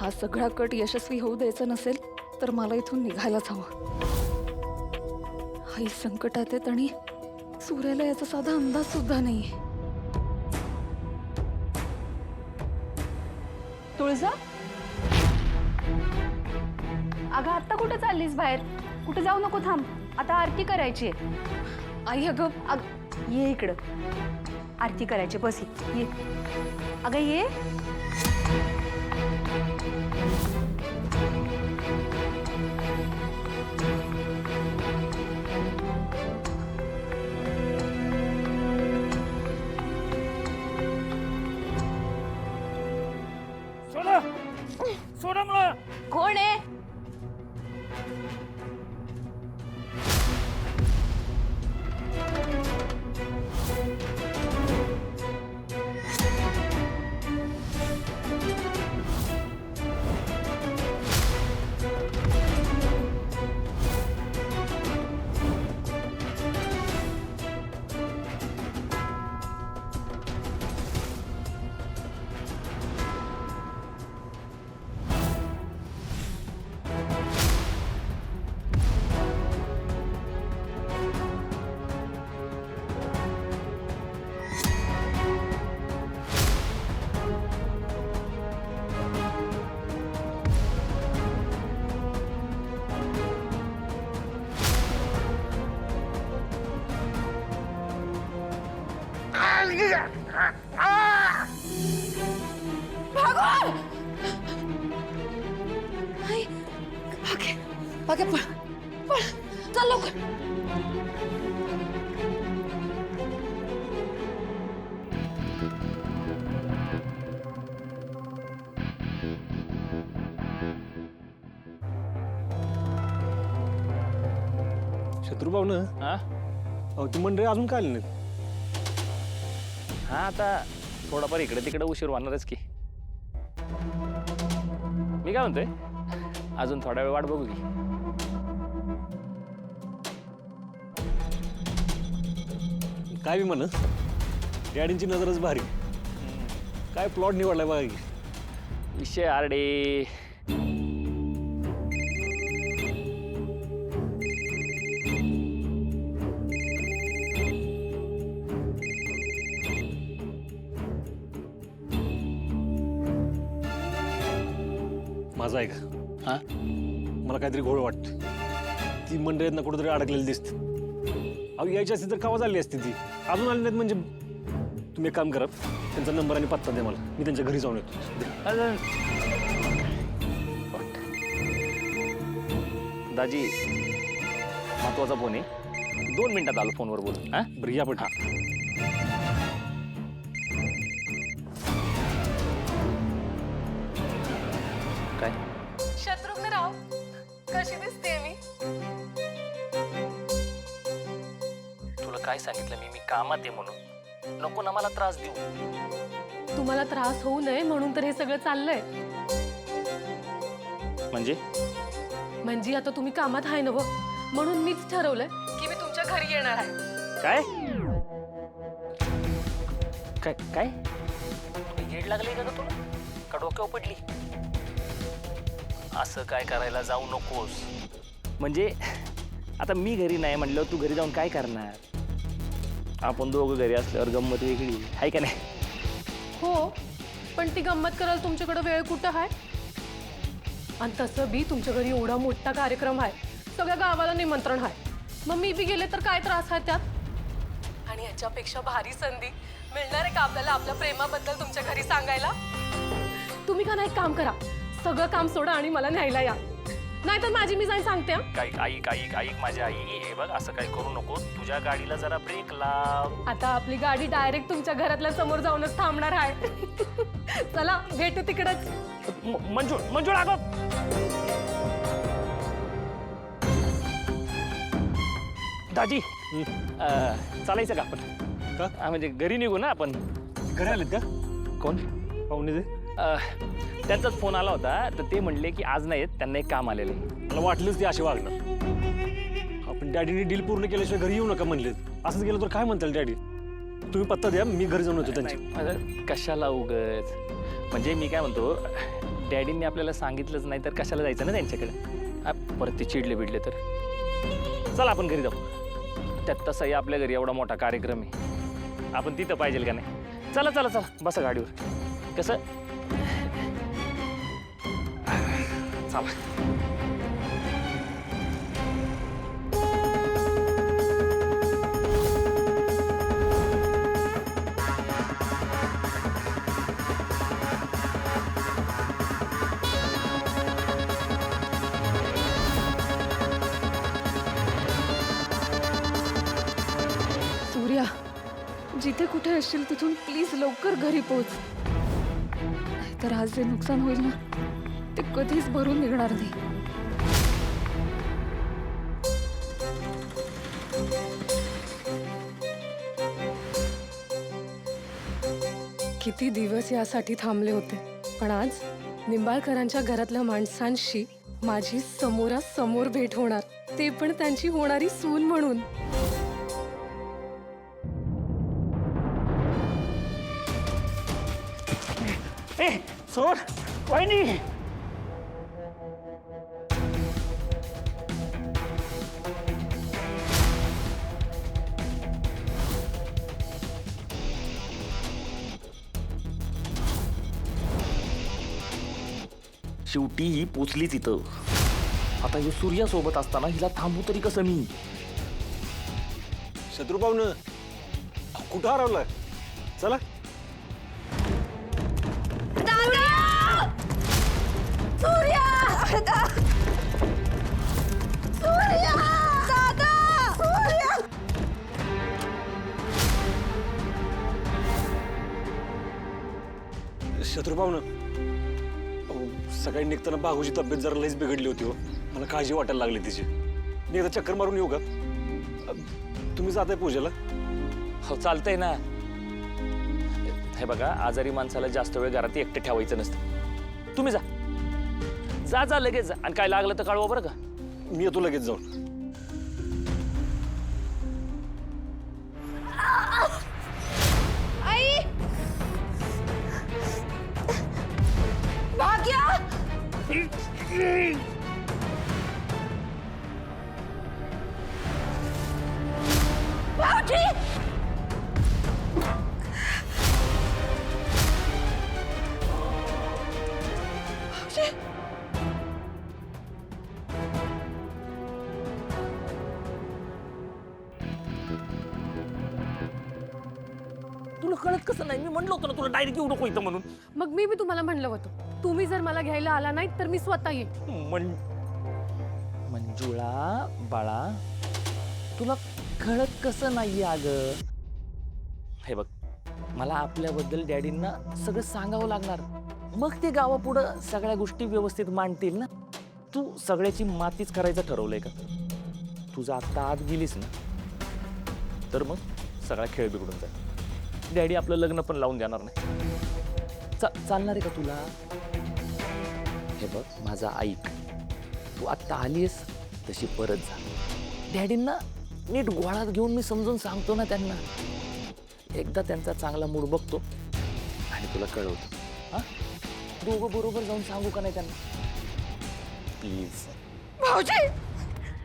हा सगळा कट यशस्वी होऊ द्यायचा नसेल तर मला इथून निघायलाच हवं. आई संकटात आहेत आणि सूर्याला याचा साधा अंदाज सुद्धा नाहीये. तुळजा, अगं आत्ता कुठे चाललीस बाहेर? कुठे जाऊ नको, थांब, आता आरती करायची आहे. आई अगं ये इकडं, आरती करायची, बस ये. अगं ये. सोडा सोडा मला. कोण आहे? भागो! आई, भागे, भागे, पळ, पळ, चल लवकर. शत्रुभाऊ ना, हा अहो ती मंडळी अजून काय आली नाहीत? हा, आता थोडाफार इकडे तिकडे उशीर होणारच की. मी काय म्हणतोय, अजून थोडा वेळ वाट बघू की. काय बी म्हण, डॅडींची नजरच भारी. काय प्लॉट निवडलाय बघा की. विषय आरडे. माझा आहे का? हा, मला काहीतरी घोळ वाटतं. ती मंडळीत ना कुठेतरी अडकलेली दिसते. अहो यायची असती तर केव्हा झाली असती ती. अजून आली नाहीत म्हणजे. तुम्ही एक काम करा, त्यांचा नंबर आणि पत्ता द्या मला, मी त्यांच्या घरी जाऊन येतो. दाजी, महत्वाचा फोन आहे. 2 मिनिटात आलो फोनवर बोलून. हा, बरं या पण. हा काय? शत्रुघ्नराव, कशी दिसते मी? तुला काय सांगितलं मी कामात आहे म्हणून. नको ना मला त्रास देऊ. तुम्हाला त्रास होऊ नये म्हणून तर हे सगळं चाललंय. म्हणजे आता तुम्ही कामात आहे नव, म्हणून मीच ठरवलंय की मी तुमच्या घरी येणार आहे. काय काय काय येड लागली का ग तुला? का डोक्यावर पडली? असं काय करायला जाऊ नकोस. म्हणजे आता मी घरी नाही म्हणलं, तू घरी जाऊन काय करणार? आपण दोघं घरी असल्यावर गंमत वेगळी आहे का नाही? हो, पण ती गंमत करायला तुमच्याकडे वेळ कुठं आहे? आणि तसं बी तुमच्या घरी एवढा मोठा कार्यक्रम आहे, सगळ्या गावाला निमंत्रण आहे. मग मी बी गेले तर काय त्रास आहे त्यात? आणि याच्यापेक्षा भारी संधी मिळणार आहे का आपल्याला आपल्या प्रेमाबद्दल तुमच्या घरी सांगायला? तुम्ही का नाही एक काम करा, सगळं काम सोडा आणि मला न्यायला या. नाहीतर माझी मी जाईन सांगते. ऐक माझी आई, हे बघ असं काय करू नको. तुझ्या गाडीला जरा ब्रेक लाव. आता आपली गाडी डायरेक्ट तुमच्या घरातल्या समोर जाऊनच थांबणार आहे. चला भेटू तिकडच. मंजू अगं, दाजी चालायचं का आपण? का? म्हणजे घरी निघू ना आपण. घरी आलेत का? कोण? पाहुणे ते. त्यांचाच फोन आला होता, तर ते म्हणले की आज नाही येत, त्यांना एक काम आलेलं आहे. मला वाटलंच ते असे वागणार. आपण डॅडीने डील पूर्ण केल्याशिवाय घरी येऊ नका म्हणले. असंच गेलं तर काय म्हणताल डॅडी? तुम्ही पत्ता द्या, मी घरी जाऊन येतो त्यांच्या. कशाला उगच. म्हणजे मी काय म्हणतो, डॅडींनी आपल्याला सांगितलंच नाही तर कशाला जायचं ना त्यांच्याकडे. परत ते चिडले बिडले तर. चला आपण घरी जाऊ. त्यात तसंही आपल्या घरी एवढा मोठा कार्यक्रम आहे, आपण तिथं पाहिजे का नाही. चला चला चला बसा गाडीवर. कसं चला. सूर्या, जिथे कुठे असशील तिथून प्लीज लवकर घरी पोहोच. नाहीतर आज जे नुकसान होईल ना ते कधीच भरून निघणार नाही. किती दिवस यासाठी थांबले होते, पण आज निंबाळकरांच्या घरातल्या माणसांशी माझी समोरासमोर भेट होणार, ते पण त्यांची होणारी सून म्हणून. ए सोड वहिनी. शेवटी ही पोचलीच इथं. आता हे सूर्यासोबत असताना हिला थांबू तरी कसं मी. शत्रुपावनं कुठं हरवलाय? चला. शत्रुपावनं सकाळी निघताना बाहूची तब्येत जरा लईच बिघडली होती हो. मला काळजी वाटायला लागली तिची. मी एकदा चक्कर मारून येऊ का? तुम्ही जाताय पूजेला? हो चालतंय ना. हे बघा, आजारी माणसाला जास्त वेळ घरात एकटं ठेवायचं नसतं. तुम्ही जा जा जा लगेच जा. आणि काय लागलं तर कळवा बरं का. मी येतो लगेच जाऊन. तुला कळत कसं नाही? मी म्हणलं होतं ना तुला डायरेक्ट येऊ नको इथं म्हणून. मग मी तुम्हाला म्हणलं होतं, तुम्ही जर मला घ्यायला आला नाही तर मी स्वतः येईन. मंजुळा बाळा, तुला कळत कसं नाहीये अगं? हे बघ, मला आपल्याबद्दल डॅडींना सगळं सांगावं लागणार. मग ते गावापुढं सगळ्या गोष्टी व्यवस्थित मांडतील ना. तू सगळ्याची मातीच करायचं ठरवलंय का? तुझं आत्ता आत गेलीस ना तर मग सगळा खेळ बिघडून जाईल. डॅडी आपलं लग्न पण लावून देणार नाही. चालणार आहे का तुला? हे बघ माझा ऐक, तू आत्ता आलीस तशी परत जा. डॅडींना नीट गोळात घेऊन मी समजून सांगतो ना त्यांना. एकदा त्यांचा चांगला मूड बघतो आणि तुला कळवतो. हा, दोघं बरोबर जाऊन सांगू का नाही त्यांना? प्लीज. भाऊजी,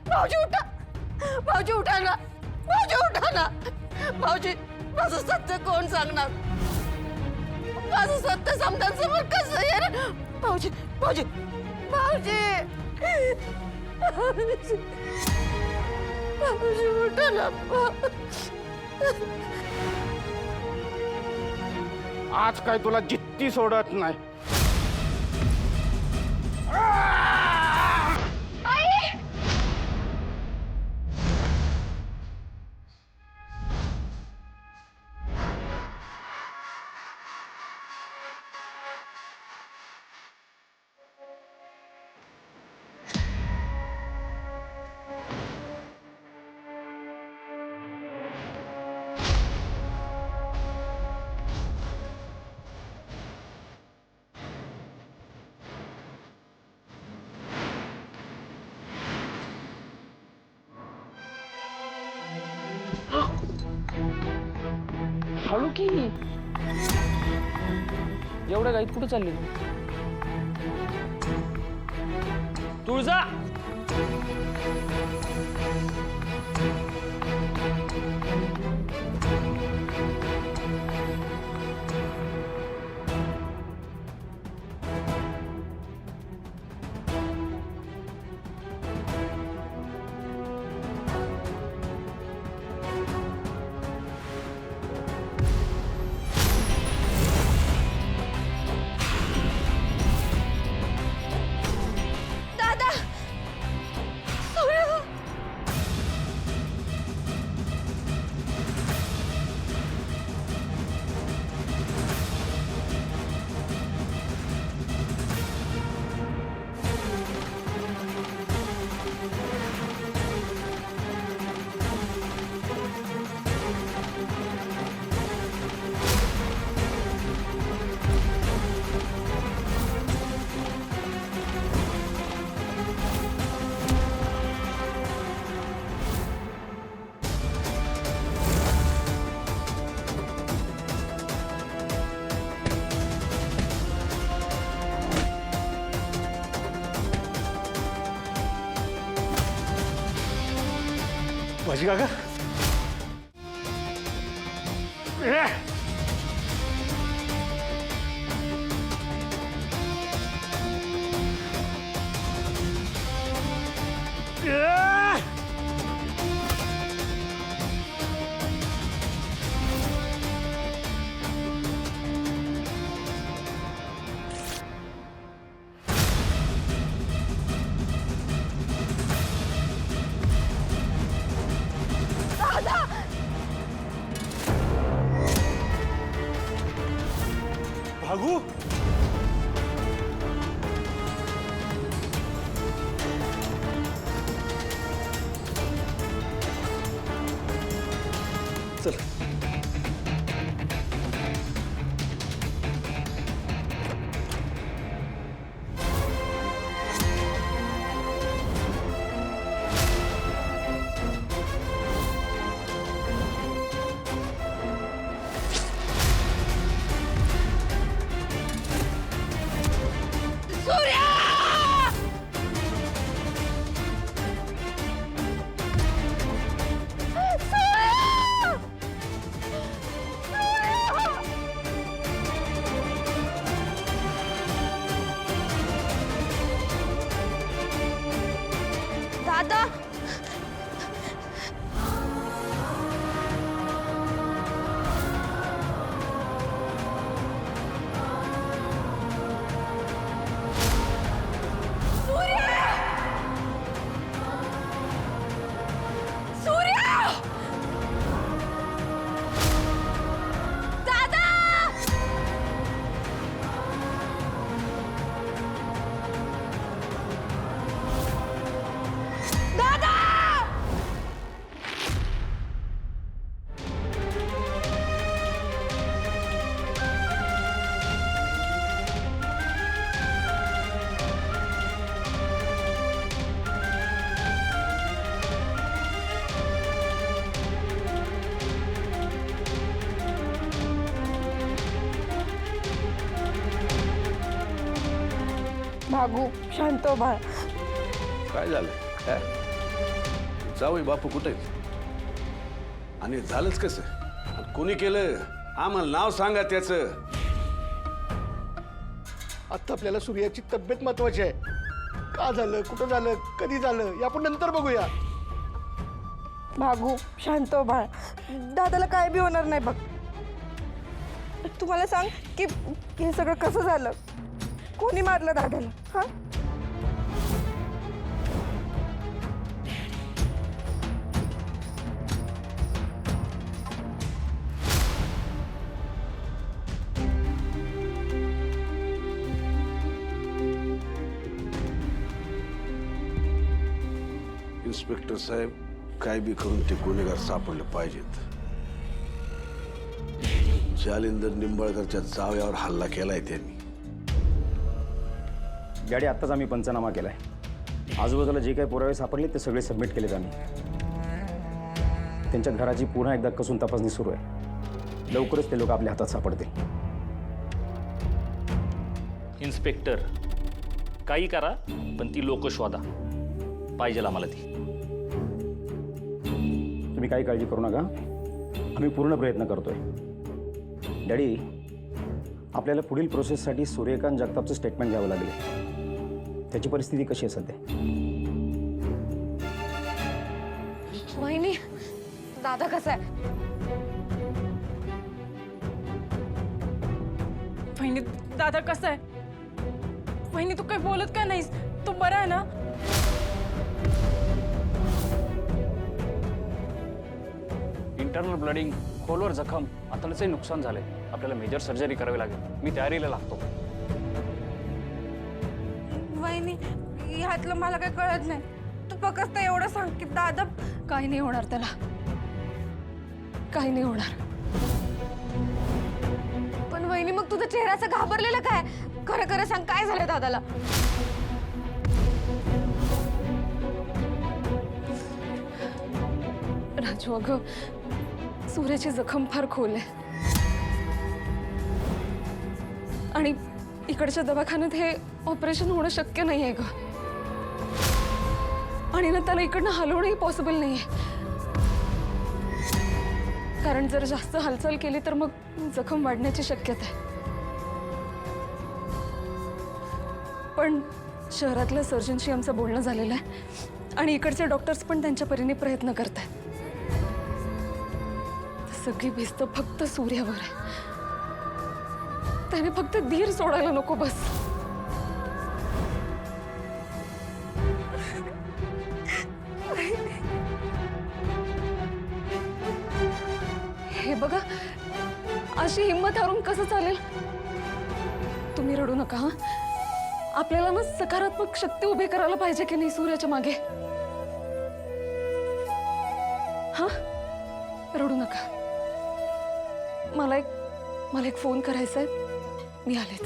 भाऊजी उठा. भाऊजी उठा ना. भाऊजी उठा ना. भाऊजी, माझं सत्य कोण सांगणार? माझं सत्य समजांसमोर कसं येणार? भाऊजी, भाऊजी, भाऊजी, भाऊजी उठा ना. आज काय तुला जित्ती सोडत नाही. हळू की. एवढ्या गाईत कुठे चालली? तुळजा. दादा सूर्य माझी काका भागू. चल. सूर्या दादा सूर्या दादा दादा भागू शांत हो बाळ काय झालं काय जावई बापू कुठे आहेत? आणि झालंच कसं आणि कोणी केलं आम्हाला नाव सांगा त्याचं. आता आपल्याला सूर्याची तब्येत महत्वाची आहे. का झालं, कुठं झालं, कधी झालं, हे आपण नंतर बघूया. भागू शांत हो बाळ, दादाला काय बी होणार नाही बघ. तुम्हाला सांग की हे सगळं कसं झालं, कोणी मारलं दादाला? हा इन्स्पेक्टर साहेब काय बी करून ते गुन्हेगार सापडले पाहिजेत. जालिंदर निंबाळकरच्या जावयावर हल्ला केलाय त्यांनी. गाडी आत्ताच आम्ही पंचनामा केलाय. आजूबाजूला जे काही पुरावे सापडले ते सगळे सबमिट केलेत आम्ही. त्यांच्या घराची पुन्हा एकदा कसून तपासणी सुरू आहे. लवकरच ते लोक आपल्या हातात सापडतील. इन्स्पेक्टर, काही करा पण ती लोक शोधा, पाहिजे आम्हाला ती. तुम्ही काही काळजी करू नका, आम्ही पूर्ण प्रयत्न करतोय. डॅडी, आपल्याला पुढील प्रोसेससाठी सूर्यकांत जगतापचं स्टेटमेंट घ्यावं लागेल. त्याची परिस्थिती कशी आहे सध्या? वहिनी, दादा कसा आहे? वहिनी, दादा कसा आहे? वहिनी, तू काही बोलत का नाहीस? तू बरा आहे ना? इंटरनल ब्लडिंग, खोलवर जखम, आतड्याचंही नुकसान झालंय. आपल्याला मेजर सर्जरी करावी लागेल. मी तयारीला लागतो. वहिनी, ह्यातलं मला काही कळत नाही. तू फक्त एवढं सांग की दादा. काही नाही होणार त्याला, काही नाही होणार. पण वहिनी, मग तुझा चेहऱ्याचं घाबरलेलं काय? खरं खरं सांग, काय झालं दादाला? राजू, अगं सूर्याची जखम फार खोल आहे आणि इकडच्या दवाखान्यात हे ऑपरेशन होणं शक्य नाही आहे ग. आणि ना त्याला इकडनं हलवणंही पॉसिबल नाही आहे, कारण जर जास्त हालचाल केली तर मग जखम वाढण्याची शक्यता आहे. पण शहरातल्या सर्जनशी आमचं बोलणं झालेलं आहे आणि इकडचे डॉक्टर्स पण त्यांच्या परीने प्रयत्न करत आहेत. सगळी भिस्त फक्त सूर्यावर आहे. त्याने फक्त धीर सोडायला नको बस. हे बघा, अशी हिंमत हारून कसं चालेल? तुम्ही रडू नका हा. आपल्याला ना सकारात्मक शक्ती उभी करायला पाहिजे की नाही सूर्याच्या मागे. हा, रडू नका. मला एक फोन करायचा आहे. मी आलेच.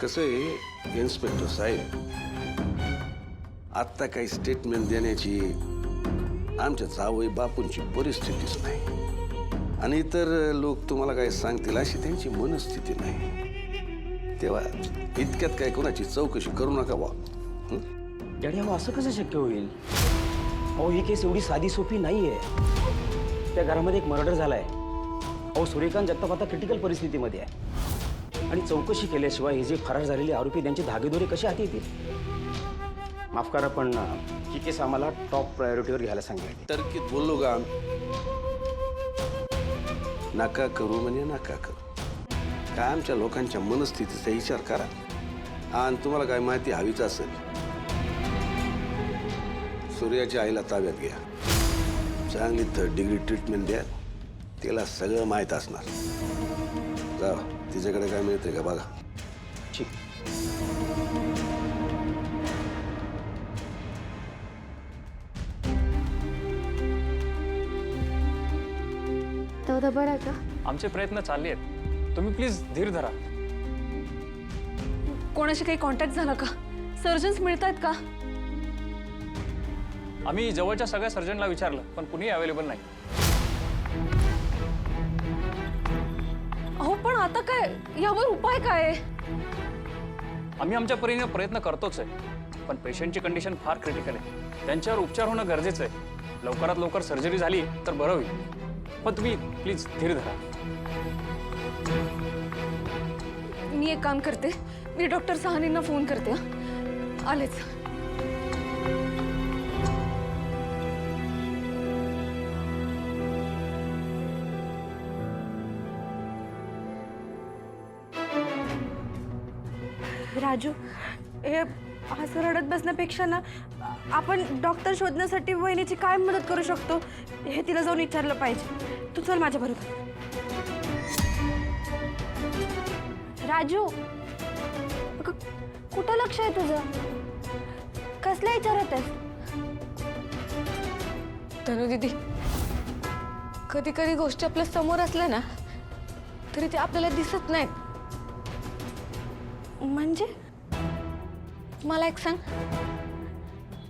कसं आहे इन्स्पेक्टर साहेब, आत्ता काही स्टेटमेंट देण्याची आमच्या जावई बापूंची परिस्थितीच नाही आणि इतर लोक तुम्हाला काय सांगतील अशी त्यांची मनस्थिती नाही. तेव्हा इतक्यात काय कोणाची चौकशी करू नका बा. डॅडी, अहो असं कसं शक्य होईल? अहो ही केस एवढी साधी सोपी नाही आहे. त्या घरामध्ये एक मर्डर झालाय. अहो सूर्यकांत जगताप आता क्रिटिकल परिस्थितीमध्ये आहे आणि चौकशी केल्याशिवाय हे जे फरार झालेले आरोपी त्यांचे धागेदोरे कसे हाती येतील? माफ करा, पण ही केस आम्हाला टॉप प्रायोरिटीवर घ्यायला सांगितलं. टर्कीत बोललो का? नका करू म्हणजे नका करू. काय आमच्या लोकांच्या मनस्थितीचा विचार करा. आणि तुम्हाला काय माहिती हवीच असेल, सूर्याच्या आईला ताब्यात घ्या. चांगली 3rd डिग्री ट्रीटमेंट द्या. तिला सगळं माहीत असणार. जा, तिच्याकडे काय मिळतंय का बघा. ठीक. दादा बरं आहे का? आमचे प्रयत्न चालले आहेत. तुम्ही प्लीज धीर धरा. कोणाशी काही कॉन्टॅक्ट झाला का? सर्जन्स मिळत आहेत का? आम्ही जवळच्या सगळ्या सर्जनला विचारलं पण कुणीही अवेलेबल नाही. अहो पण आता काय, यावर उपाय काय आहे? आम्ही आमच्या परीने प्रयत्न करतोच आहे, पण पेशंटची कंडिशन फार क्रिटिकल आहे. त्यांच्यावर उपचार होणं गरजेचं आहे. लवकरात लवकर सर्जरी झाली तर बरं होईल. पण तुम्ही प्लीज धीर धरा. मी एक काम करते, मी डॉक्टर सहानींना फोन करते. हा, आलेच. राजू, हे असं रडत बसण्यापेक्षा ना आपण डॉक्टर शोधण्यासाठी वहिनीची काय मदत करू शकतो हे तिला जाऊन विचारलं पाहिजे. तू चल माझ्या बरोबर. राजू, कुठं लक्ष आहे तुझं? कसल्या विचारत आहेस? तनु दीदी, कधी कधी गोष्टी आपल्या समोर असल्या ना तरी ते आपल्याला दिसत नाहीत. म्हणजे मला एक सांग,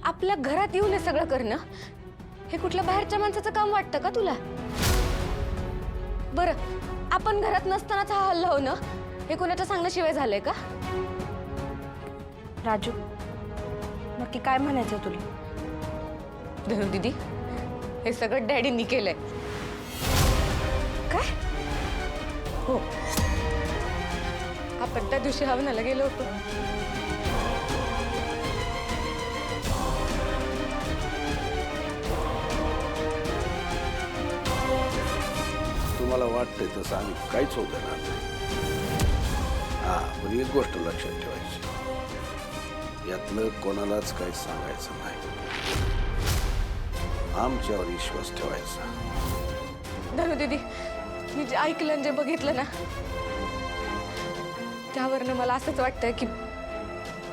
आपल्या घरात येऊन हे सगळं करणं हे कुठल्या बाहेरच्या माणसाचं काम वाटतं का तुला? बरं, आपण घरात नसतानाच हा हल्ला होणं हे कोणाच्या सांगण्याशिवाय झालंय का? राजू, नक्की काय म्हणायचं तुला? धनु दीदी, हे सगळं डॅडींनी केलंय. काय? हो, आपण त्या दिवशी हवनाला गेलो होतो. तुम्हाला वाटतंय तसं आम्ही काहीच होऊ देणार नाही. हा, पण एक गोष्ट लक्षात ठेवायची, यातलं कोणालाच काही सांगायचं नाही. आमच्यावर विश्वास ठेवायचा. धनु दीदी, मी जे ऐकलं आणि जे बघितलं ना, त्यावरनं मला असंच वाटतंय की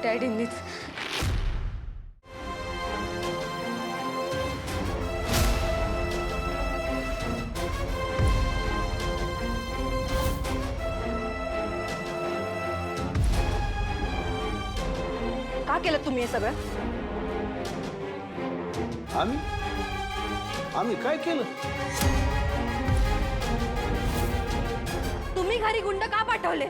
डॅडींनीच. का केलं तुम्ही हे सगळं? आम्ही काय केलं? तुम्ही घरी गुंड का पाठवले?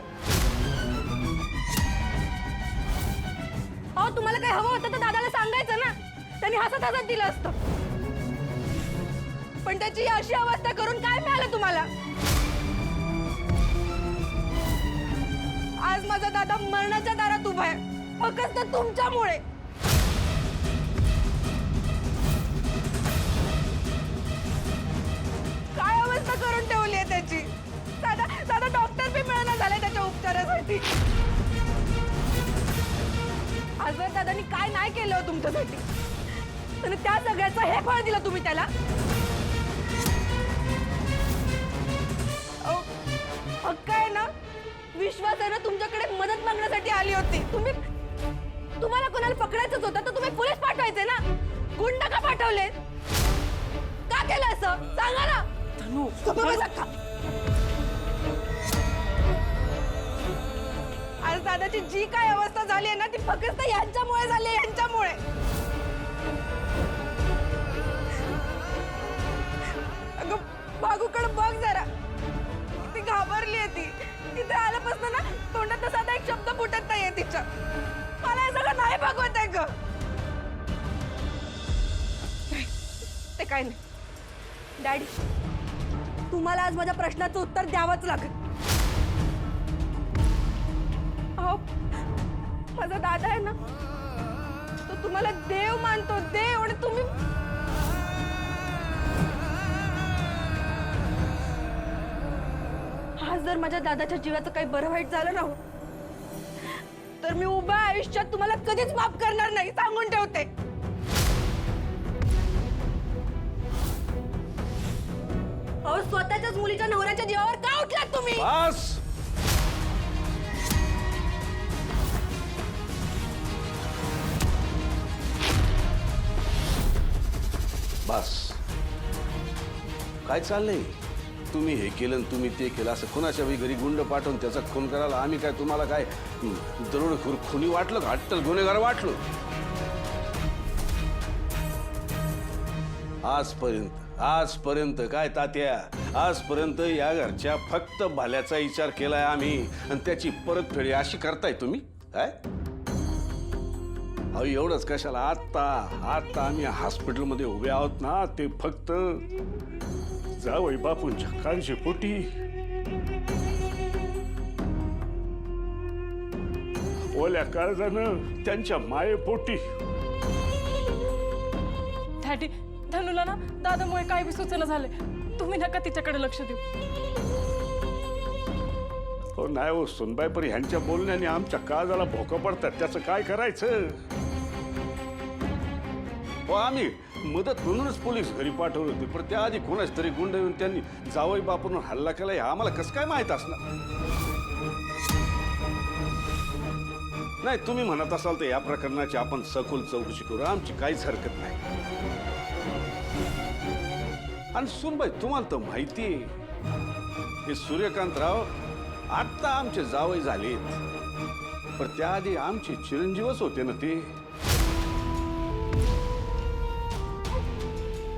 अहो, तुम्हाला काही हवं होतं तर दादाला सांगायचं ना, त्यांनी हसत हसत दिलं असतं. पण त्याची अशी अवस्था करून काय मिळालं तुम्हाला? आज माझा दादा मरणाच्या दारात उभा आहे, फक्त तुमच्यामुळे. काय अवस्था करून ठेवली आहे त्याची? साधा डॉक्टर बी मिळणार झालाय त्याच्या उपचारासाठी. आजवर दादानी काय नाही केलं हो तुमच्यासाठी, आणि त्या सगळ्याचं हे फळ दिलं तुम्ही त्याला. हक्क आहे ना, विश्वास आहे ना, तुमच्याकडे मदत मागण्यासाठी आली होती. तुम्हाला कोणाला पकडायचंच होतं तर तुम्ही पोलीस पाठवायचे ना, गुंड का पाठवले? का केलं असं सांगा ना. धनु, आज दादाची जी काय अवस्था झाली आहे ना, ती फक्त यांच्यामुळे झाली आहे, यांच्यामुळे. अगं बागूकडे बघ जरा, ती घाबरली आहे. ती तिथे आल्यापासून ना तोंडात साधा एक शब्द फुटत नाहीये तिच्या. मला हे सगळं नाही बघवत आहे ग. ते काय नाही डॅडी, तुम्हाला आज माझ्या प्रश्नाचं उत्तर द्यावंच लागेल. अहो, माझा दादा आहे ना, तो तुम्हाला देव मानतो, देव. आणि तुम्ही आज जर माझ्या दादाच्या जीवाचं काही बरं वाईट झालं ना हो, तर मी उभ्या आयुष्यात तुम्हाला कधीच माफ करणार नाही, सांगून ठेवते. अहो, स्वतःच्याच मुलीच्या नवऱ्याच्या जीवावर का उठलात तुम्ही? बस. बस. काय चाललंय? तुम्ही हे केलं आणि तुम्ही ते केलं, असं कोणाच्या घरी गुंड पाठवून त्याचा खून करायला आम्ही काय तुम्हाला काय दरोडेखोर खुनी वाटलं का? अट्टल गुन्हेगार वाटलो? आजपर्यंत काय तात्या, आजपर्यंत या घरच्या फक्त भल्याचा विचार केलाय आम्ही, आणि त्याची परतफेड अशी करताय तुम्ही काय? अहो, एवढंच कशाला, आता आम्ही हॉस्पिटलमध्ये उभे आहोत ना, ते फक्त जावई बापूंच्या काळजीपोटी. ओल्या काळजानं त्यांच्या मायेपोटी. डॅडी, धनुला ना दादामुळे काय बी सुचना झाले, तुम्ही नका तिच्याकडे लक्ष देऊ. हो नाही हो सुनबाई, पण ह्यांच्या बोलण्याने आमच्या काळजाला भोकं पडतात, त्याचं काय करायचं? हो, आम्ही मदत म्हणूनच पोलीस घरी पाठवले होते, पण त्याआधी कोणाच तरी गुंड येऊन त्यांनी जावई बापून हल्ला केला, हे आम्हाला कसं काय माहित असणार? नाही, तुम्ही म्हणत असाल तर या प्रकरणाची आपण सखोल चौकशी करू, आमची काहीच हरकत नाही. आणि सुनबाई, तुम्हाला तर माहिती आहे, हे सूर्यकांतराव आत्ता आमचे जावई झालेत, पण त्याआधी आमचे चिरंजीवच होते ना ते.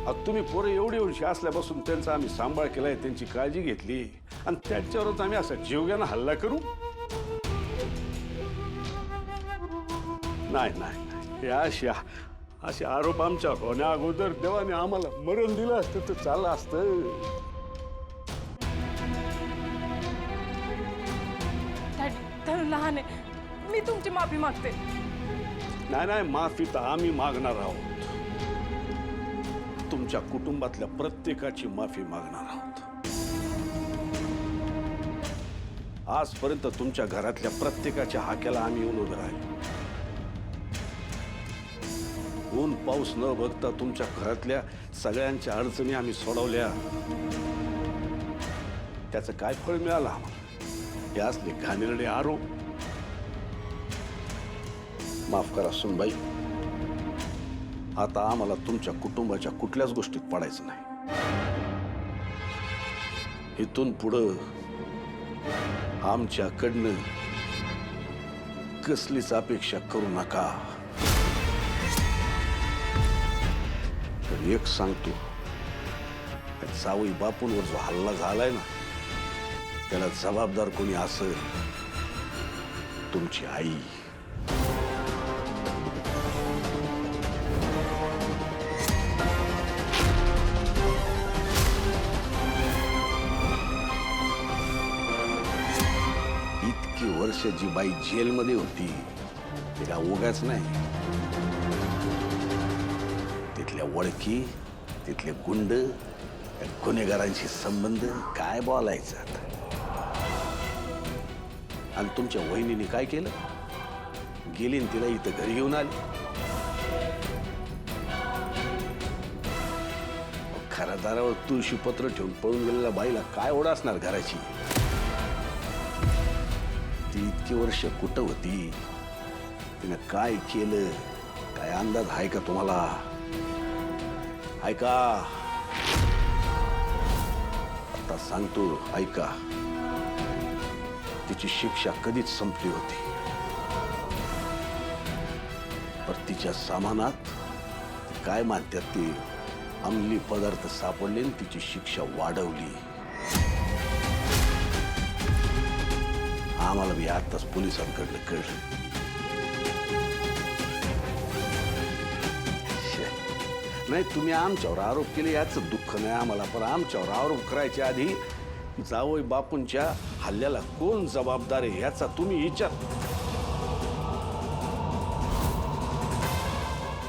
आता तुम्ही पोरं एवढी एवढी असल्यापासून त्यांचा आम्ही सांभाळ केलाय, त्यांची काळजी घेतली आणि त्याच्यावरच आम्ही असा जीवघेणा हल्ला करू? नाही नाही नाही, हे असे आरोप आमच्या होण्या अगोदर देवाने आम्हाला मरण दिलं असतं तर चाललं असतं. डॅडी लहान आहे, मी तुमची माफी मागते. नाही नाही, माफी तर आम्ही मागणार आहोत. तुमच्या कुटुंबातल्या प्रत्येकाची माफी मागणार आहोत. आजपर्यंत तुमच्या घरातल्या प्रत्येकाच्या हाक्याला आम्ही येऊन उभे राहिलो. ऊन पाऊस न बघता तुमच्या घरातल्या सगळ्यांच्या अडचणी आम्ही सोडवल्या. त्याचं काय फळ मिळालं आम्हाला? हे असले घाणेरडे आरोप. माफ करा सुनबाई, आता आम्हाला तुमच्या कुटुंबाच्या कुठल्याच गोष्टीत पडायचं नाही. इथून पुढं आमच्याकडनं कसलीच अपेक्षा करू नका. तर एक सांगतो, जावई बापूंवर जो हल्ला झालाय ना, त्याला जबाबदार कोणी असेल, तुमची आई. इतकी वर्ष जी बाई जेलमध्ये होती ते का उगाच नाही. तिथल्या वळखी, तिथले गुंड, त्या गुन्हेगारांशी संबंध काय बोलायचं आता. आणि तुमच्या वहिनीने काय केलं? गेली न तिला इथं घरी घेऊन आली. खऱ्या दारावर तुळशी पत्र ठेवून पळून गेलेल्या बाईला काय ओढ असणार घराची? ती इतकी वर्ष कुठं होती? तिने काय केलं? काय अंदाज आहे का तुम्हाला? ऐका, आता सांगतो ऐका. तिची शिक्षा कधीच संपली होती, पण तिच्या सामानात काय मानतात ते अंमली पदार्थ सापडले आणि तिची शिक्षा वाढवली. आम्हाला बी आताच पोलिसांकडनं कळलं. नाही, तुम्ही आमच्यावर आरोप केले याचं दुःख नाही आम्हाला, पण आमच्यावर आरोप करायच्या आधी जावई बापूंच्या हल्ल्याला कोण जबाबदार आहे याचा तुम्ही विचार.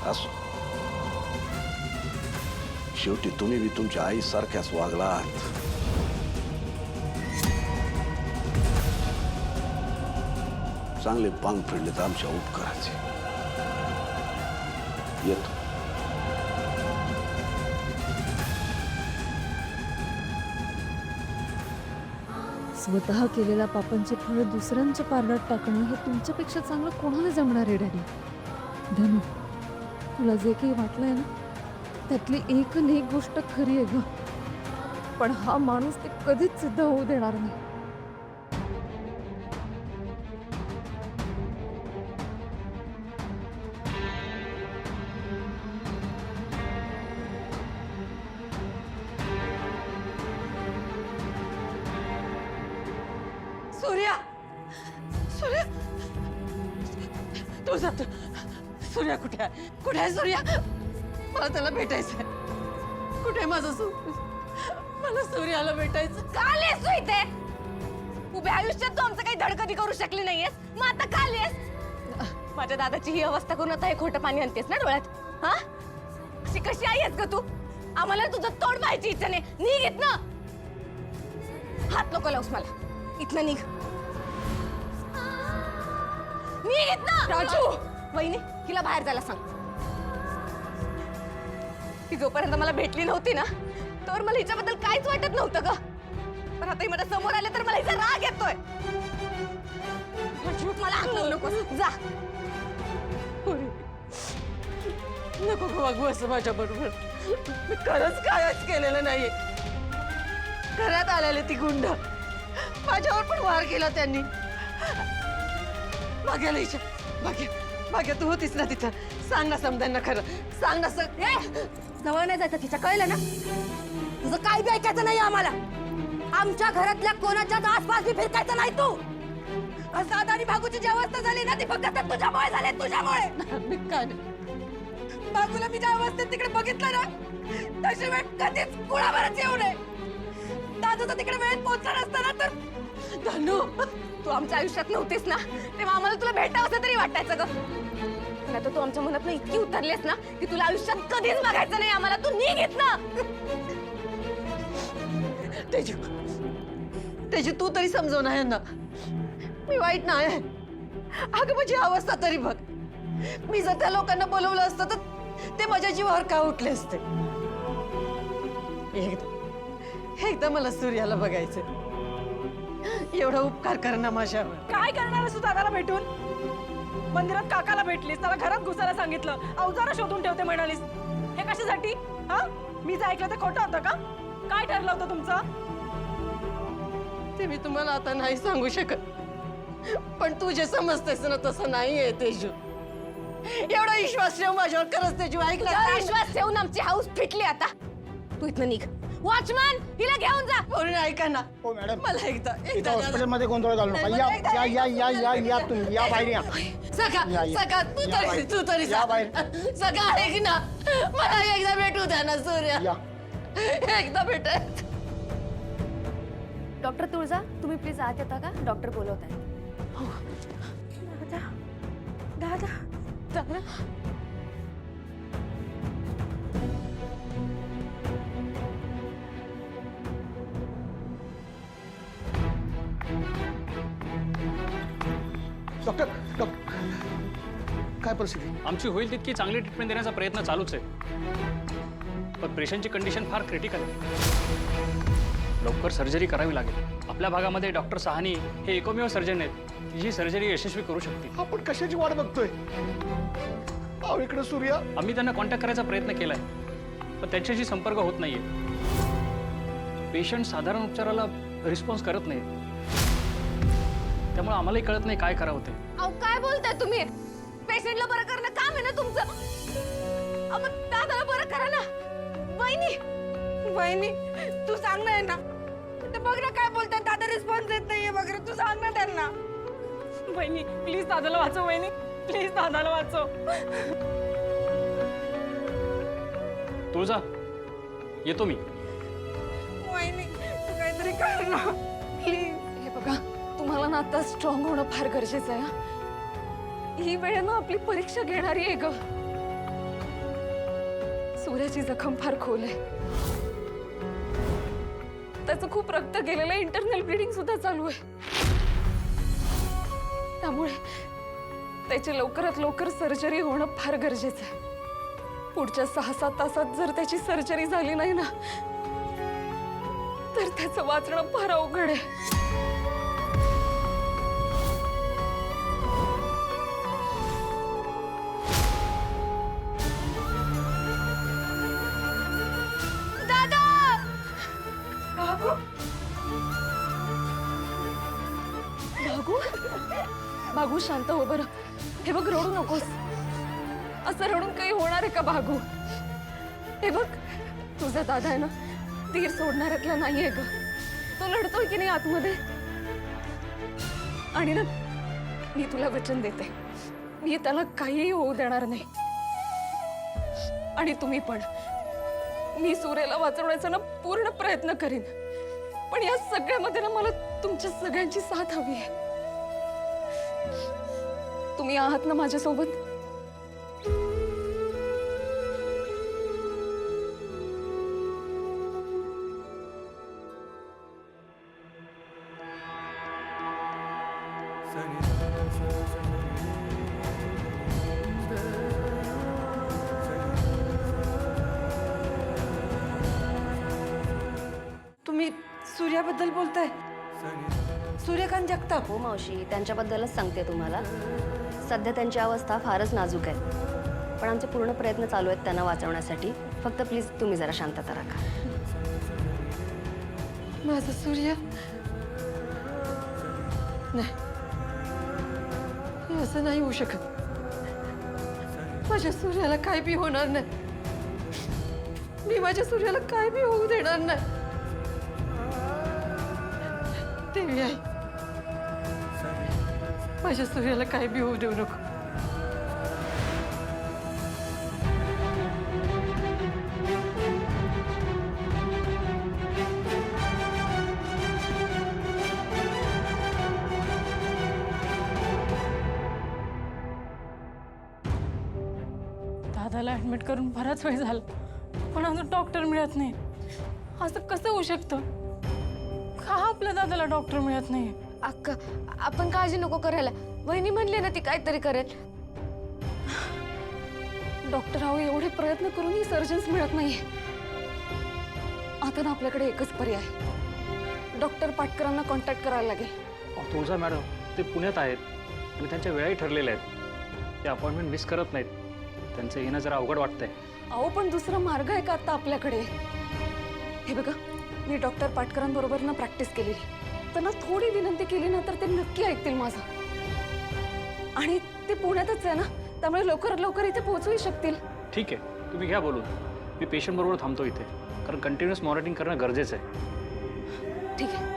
असो, शेवटी तुम्ही बी तुमच्या आईसारख्याच वागलात. चांगले पांग फेडलेत आमच्या उपकाराचे. येतो. स्वतः केलेल्या पापांचे फळ दुसऱ्यांच्या पारडात टाकणं हे तुमच्यापेक्षा चांगलं कोणाला जमणार आहे डॅडी? धनु, तुला जे काही वाटलंय ना, त्यातली एक न एक गोष्ट खरी आहे ग, पण हा माणूस ते कधीच सिद्ध होऊ देणार नाही. सूर्या, सूर्या, तू जातो. सूर्या कुठे आहे? कुठे आहे सूर्या? मला त्याला भेटायचंय. कुठे आहे माझा सूर्य? मला सूर्याला भेटायचं. का आलीस तू इथे? उभ्या आयुष्यात तू आमचं काही धडकधी करू शकली नाहीयेस, मग आता का आलीस? माझ्या दादाची ही अवस्था करून आता हे खोटं पाणी आणतेस ना डोळ्यात? हा, अशी कशी आई आहेस ग तू? आम्हाला तुझं तोड पाहायची इच्छा नाही. निघ इथनं. हात नको लावूस मला. इथनं निघ. निघ इथनं. राजू, वहिनी, हिला बाहेर जायला सांग. ती जोपर्यंत मला भेटली नव्हती ना, तर मला हिच्याबद्दल काहीच वाटत नव्हतं ग. पण आता ही माझ्या समोर आले तर मला हिचा राग येतोय. मला हात लावू नकोस. जा. नको वागू असं माझ्या बरोबर. मी खरंच कायच केलेलं नाहीये. घरात आलेले ती गुंड, माझ्यावर पण वार केला त्यांनी. भाग्याला विचार. भाग्या तू होतीस ना तिथं. सांग ना समजांना खरं. सांग ना जवळ नाही जायचं तिच्या, कळलं ना? तुझं काय बी ऐकायचं नाही आम्हाला. आमच्या घरातल्या कोणाच्याच आसपास बी फिरकायचं नाही तू. आज दादा आणि भागूची जी अवस्था झाली ना ती फक्त तुझ्यामुळे झाली, तुझ्यामुळे. मी काय नाही. भागूला मी ज्या अवस्थेत तिकडे बघितलं ना तशी वेळ कधीच कुणावरच येऊ नये. दादू तर तिकडे वेळेत पोहोचला नसता ना तर. धनु, तू आमच्या आयुष्यात नव्हतीस ना तेव्हा आम्हाला तुला भेटावं तरी वाटायचं ग. पण आता तू आमच्या मनात इतकी उतरलीस ना की तुला आयुष्यात कधीच बघायचं नाही आम्हाला. तू निघ ना. त्याची तू तरी समजवून आहे ना. मी वाईट नाही आहे. अगं माझी अवस्था तरी बघ. मी जर त्या लोकांना बोलवलं असतं तर ते माझ्या जीवावर का उठले असते. एकदा मला सूर्याला बघायचं. एवढा उपकार कर ना माझ्यावर. काय करणार तू दादाला भेटून? मंदिरात काकाला भेटलीस, त्याला घरात घुसायला सांगितलं, अवजारा शोधून ठेवते म्हणालीस. हे कशासाठी? हा, मी जे ऐकलं ते खोटं होतं का? काय ठरलं होतं तुमचं? ते मी तुम्हाला आता नाही सांगू शकत. पण तू जे समजतेस ना तसं नाहीये तेजू. एवढा विश्वास ठेव माझ्यावर. खरंच तेजू, ऐकला विश्वास ठेवून आमची हाऊस फिटली आता. तू इथनं निघ. वॉचमन हिला घेऊन जा. बोलून ऐका ना. हो मॅडम, मला इथं हॉस्पिटलमध्ये गोंधळ घालू नका. या तुम्ही, या बाहेर या. सका तू तरी या बाहेर. सका ऐक ना. मला एकदा भेटू द्या ना सूर्या. या. एकदा भेटायचं. डॉक्टर तुळजा, तुम्ही प्लीज आत येता का? डॉक्टर बोलवत आहेत. दादा डॉक्टर काय परिस्थिती? आमची होईल तितकी चांगली ट्रीटमेंट देण्याचा प्रयत्न चालूच आहे, पण पेशंटची कंडिशन फार क्रिटिकल आहे. लवकर सर्जरी करावी लागेल. आपल्या भागामध्ये डॉक्टर साहनी हे एकमेव सर्जन आहेत की जी सर्जरी यशस्वी करू शकते. आपण कशाची वाट बघतोय? अहो इकडे सूर्या. आम्ही त्यांना कॉन्टॅक्ट करायचा प्रयत्न केलाय, पण त्यांच्याशी संपर्क होत नाहीये. पेशंट साधारण उपचाराला रिस्पॉन्स करत नाही, त्यामुळे आम्हालाही कळत नाही काय करावं ते. अहो काय बोलताय तुम्ही? पेशंटला बरं करणं काम आहे ना तुमचं. अहो मग दादाला बरं करा ना. वहिनी तू सांग ना यांना. ते बघ ना काय बोलतात. दादा रिस्पॉन्स देत नाहीये वगैरे. तू सांग ना त्यांना. वहिनी प्लीज दादाला वाचव. वहिनी प्लीज दादाला वाचव. तुळजा, येतो मी. वहिनी तू काहीतरी कर ना प्लीज. हे बघा, तुम्हाला ना आता स्ट्रॉंग होणं फार गरजेचं आहे. हा? ही वेळ ना आपली परीक्षा घेणारी आहे ग. सूर्याची जखम फार खोल आहे. त्याचं खूप रक्त गेलेलं, इंटरनल ब्लिडिंग सुद्धा चालू आहे. त्यामुळे त्याची लवकरात लवकर सर्जरी होणं फार गरजेचं आहे. पुढच्या 6-7 तासात जर त्याची सर्जरी झाली नाही ना तर त्याचं वाचणं फार अवघड आहे. भागू शांत हो बरं. हे बघ, रडू नकोस. असं रडून काही होणार आहे का भागू? हे बघ, तुझा दादा आहे ना, तीर सोडणाऱ्यातला नाहीये ग. तो लढतोय की नाही आतमध्ये. आणि ना मी तुला वचन देते, मी त्याला काहीही होऊ देणार नाही. आणि तुम्ही पण. मी सूर्याला वाचवण्याचा ना पूर्ण प्रयत्न करीन. पण या सगळ्यामध्ये ना मला तुमच्या सगळ्यांची साथ हवी आहे. तुम्ही आहात ना माझ्यासोबत? तुम्ही सूर्याबद्दल बोलताय? सूर्यकांत जगताप? हो मावशी, त्यांच्याबद्दलच सांगते तुम्हाला. सध्या त्यांची अवस्था फारच नाजूक आहे, पण आमचे पूर्ण प्रयत्न चालू आहेत त्यांना वाचवण्यासाठी. फक्त प्लीज तुम्ही जरा शांतता राखा. माझा सूर्य नाही, असं नाही होऊ शकत. माझ्या सूर्याला काय बी होणार नाही. मी माझ्या सूर्याला काय बी होऊ देणार नाही. देवी आई, माझ्या सूर्याला काय बी होऊ देऊ नको. दादाला ऍडमिट करून बराच वेळ झाला, पण अजून डॉक्टर मिळत नाही. असं कसं होऊ शकतं? का आपल्या दादाला डॉक्टर मिळत नाही? अक्का, आपण काळजी नको करायला. वहिनी म्हणली ना ती काहीतरी करेल. डॉक्टर अहो एवढे प्रयत्न करूनही सर्जन्स मिळत नाहीये. आता ना आपल्याकडे एकच पर्याय, डॉक्टर पाटकरांना कॉन्टॅक्ट करायला लागेल. तुळजा मॅडम ते पुण्यात आहेत आणि त्यांच्या वेळाही ठरलेल्या आहेत. ते अपॉइंटमेंट मिस करत नाहीत. त्यांचं येणं जरा अवघड वाटतंय. अहो पण दुसरा मार्ग आहे का आता आपल्याकडे? हे बघा, मी डॉक्टर पाटकरांबरोबर ना प्रॅक्टिस केलेली. त्यांना थोडी विनंती केली ना तर ते नक्की ऐकतील माझं. आणि ते पुण्यातच आहे ना, त्यामुळे लवकरात लवकर इथे पोहोचूही शकतील. ठीक आहे, तुम्ही घ्या बोलून. मी पेशंट बरोबर थांबतो इथे, कारण कंटिन्युअस मॉनिटरिंग करणं गरजेचं आहे. ठीक आहे.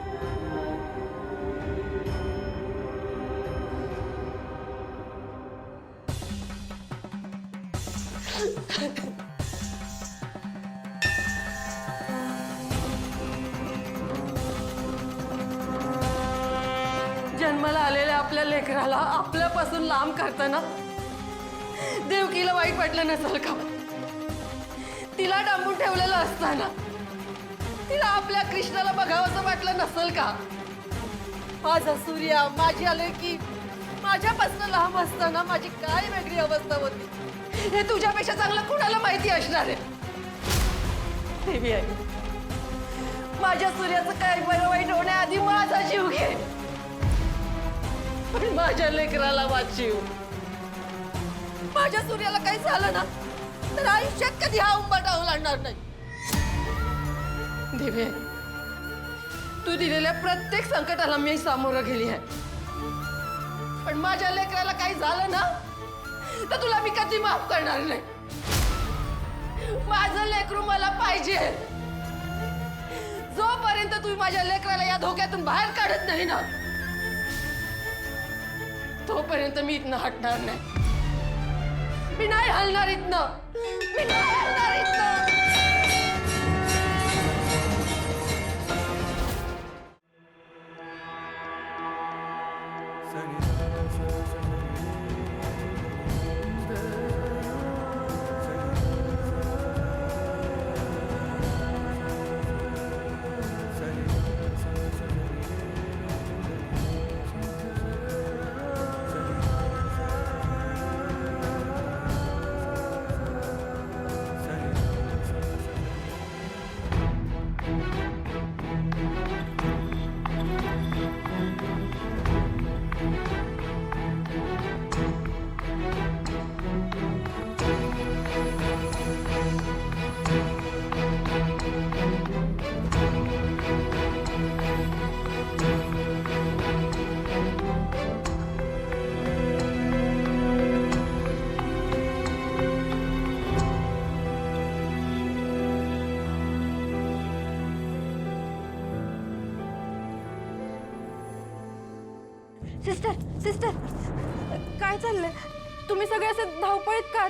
जन्माला आलेल्या आपल्या लेकराला आपल्यापासून लांब करताना देवकीला वाईट वाटलं नसेल का? तिला डांबून ठेवलेलं असताना तिला आपल्या कृष्णाला बघावंसं वाटलं नसेल का? माझा सूर्या, माझी आले की माझ्यापासून लांब असताना माझी काय वेगळी अवस्था होती हे तुझ्यापेक्षा चांगलं कुणाला माहिती असणार आहे. देवी आई, माझ्या सूर्याचं काय बरं वाईट होण्याआधी माझा जीव घे, पण माझ्या लेकराला वाचीव. माझ्या सूर्याला काही झालं ना तर आयुष्यात कधी हा उंबाटा ओलांडणार नाही. देवी, तू दिलेल्या प्रत्येक संकटाला मी सामोरं गेली आहे, पण माझ्या लेकराला काही झालं ना तर तुला मी कधी माफ करणार नाही. माझं लेकरू मला पाहिजे. जोपर्यंत तुम्ही माझ्या लेकराला या धोक्यातून बाहेर काढत नाही ना तोपर्यंत मी इथनं हटणार नाही. मी नाही हलणार इथनं. मी नाही हलणार इथनं. सिस्टर, सिस्टर, काय चाललंय? तुम्ही सगळे असे धावपळीत का?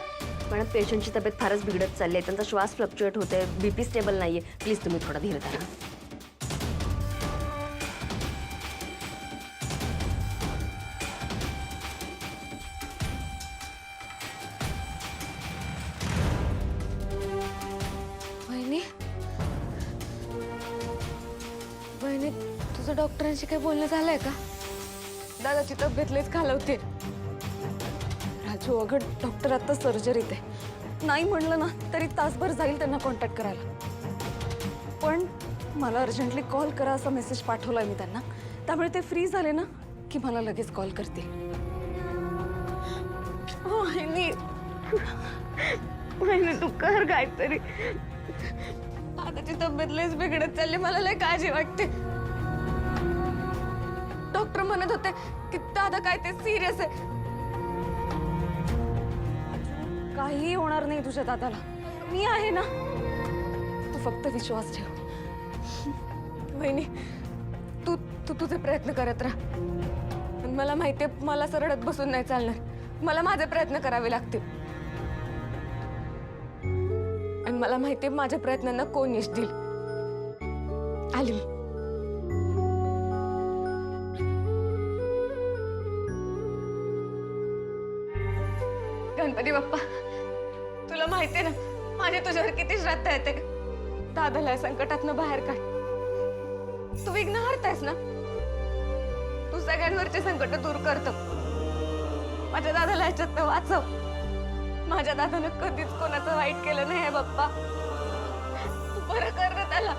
पण पेशंटची तब्येत फारच बिघडत चालली आहे. त्यांचा श्वास फ्लक्च्युएट होतोय, बीपी स्टेबल नाहीये. प्लीज तुम्ही थोडा धीर धरा. वहिनी, वहिनी, तुझं डॉक्टरांशी काही बोलणं झालंय का? दादाची तब्येत लईच खालावते. राजू, अगं डॉक्टर आता सर्जरीत आहे. नाही म्हणलं ना तरी तासभर जाईल त्यांना कॉन्टॅक्ट करायला. पण मला अर्जंटली कॉल करा असा मेसेज पाठवलाय मी त्यांना. त्यामुळे ते फ्री झाले ना की मला लगेच कॉल करतील. वहिनी, वहिनी तू कर काहीतरी. दादाची तब्येत लईच बिघडत चालली. मला लई काळजी वाटते. डॉक्टर म्हणत होते की दादा काय ते सिरियस आहे. काहीही होणार नाही तुझ्या दादाला. मी आहे ना. तू फक्त विश्वास ठेव. वहिनी, तू तू तुझे प्रयत्न करत राहा. मला माहितीये मला सरळत बसून नाही चालणार. मला माझे प्रयत्न करावे लागतील. आणि मला माहितीये माझ्या प्रयत्नांना कोण यश देईल. आली मी. गणपती बाप्पा, तुला माहितीये ना माझे तुझ्यावर किती श्रद्धा येते. दादाला या संकटातनं बाहेर काढ. तू विघ्न हरतायस ना. तू सगळ्यांवरचे संकट दूर करतो. माझ्या दादाला ह्याच्यात वाचव. माझ्या दादानं कधीच कोणाचं वाईट केलं नाही बाप्पा. तू बरं कर ना त्याला.